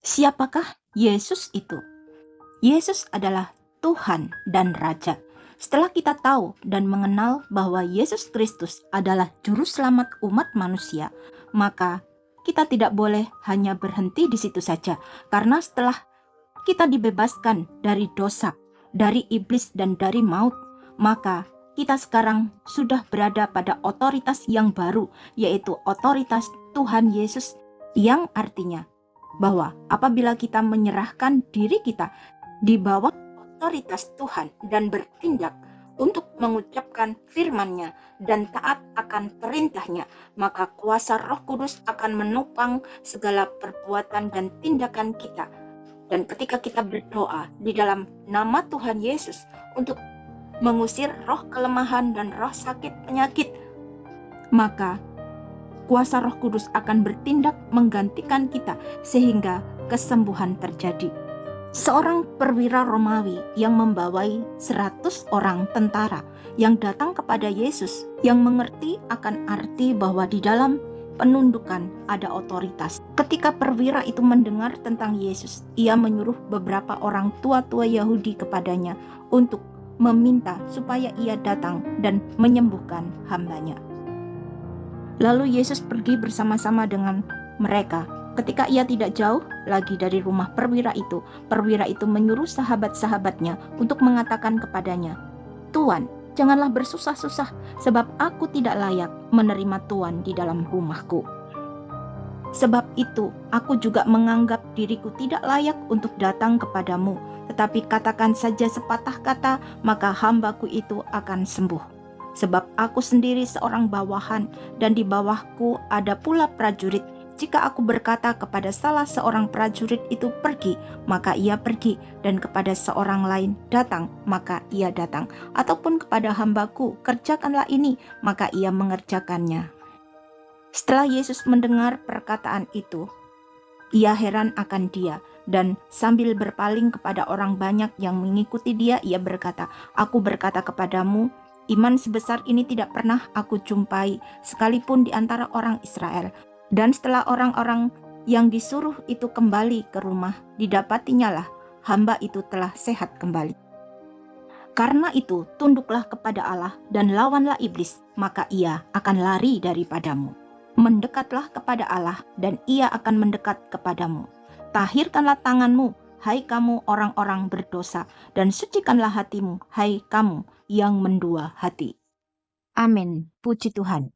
Siapakah Yesus itu? Yesus adalah Tuhan dan Raja. Setelah kita tahu dan mengenal bahwa Yesus Kristus adalah juru selamat umat manusia, maka kita tidak boleh hanya berhenti di situ saja. Karena setelah kita dibebaskan dari dosa, dari iblis dan dari maut, maka kita sekarang sudah berada pada otoritas yang baru, yaitu otoritas Tuhan Yesus, yang artinya bahwa apabila kita menyerahkan diri kita di bawah otoritas Tuhan dan bertindak untuk mengucapkan firman-Nya dan taat akan perintah-Nya, maka kuasa Roh Kudus akan menopang segala perbuatan dan tindakan kita. Dan ketika kita berdoa di dalam nama Tuhan Yesus untuk mengusir roh kelemahan dan roh sakit penyakit, maka kuasa Roh Kudus akan bertindak menggantikan kita sehingga kesembuhan terjadi. Seorang perwira Romawi yang membawai 100 orang tentara yang datang kepada Yesus, yang mengerti akan arti bahwa di dalam penundukan ada otoritas. Ketika perwira itu mendengar tentang Yesus, ia menyuruh beberapa orang tua-tua Yahudi kepadanya untuk meminta supaya ia datang dan menyembuhkan hambanya. Lalu Yesus pergi bersama-sama dengan mereka. Ketika ia tidak jauh lagi dari rumah perwira itu menyuruh sahabat-sahabatnya untuk mengatakan kepadanya, "Tuan, janganlah bersusah-susah, sebab aku tidak layak menerima Tuan di dalam rumahku. Sebab itu, aku juga menganggap diriku tidak layak untuk datang kepadamu, tetapi katakan saja sepatah kata, maka hambaku itu akan sembuh. Sebab aku sendiri seorang bawahan, dan di bawahku ada pula prajurit. Jika aku berkata kepada salah seorang prajurit itu pergi, maka ia pergi, dan kepada seorang lain datang, maka ia datang. Ataupun kepada hambaku, kerjakanlah ini, maka ia mengerjakannya." Setelah Yesus mendengar perkataan itu, ia heran akan dia, dan sambil berpaling kepada orang banyak yang mengikuti dia, ia berkata, "Aku berkata kepadamu, iman sebesar ini tidak pernah aku jumpai, sekalipun di antara orang Israel." Dan setelah orang-orang yang disuruh itu kembali ke rumah, didapatinya lah hamba itu telah sehat kembali. Karena itu, tunduklah kepada Allah dan lawanlah iblis, maka ia akan lari daripadamu. Mendekatlah kepada Allah dan ia akan mendekat kepadamu. Tahirkanlah tanganmu, hai kamu orang-orang berdosa, dan sucikanlah hatimu, hai kamu yang mendua hati. Amin. Puji Tuhan.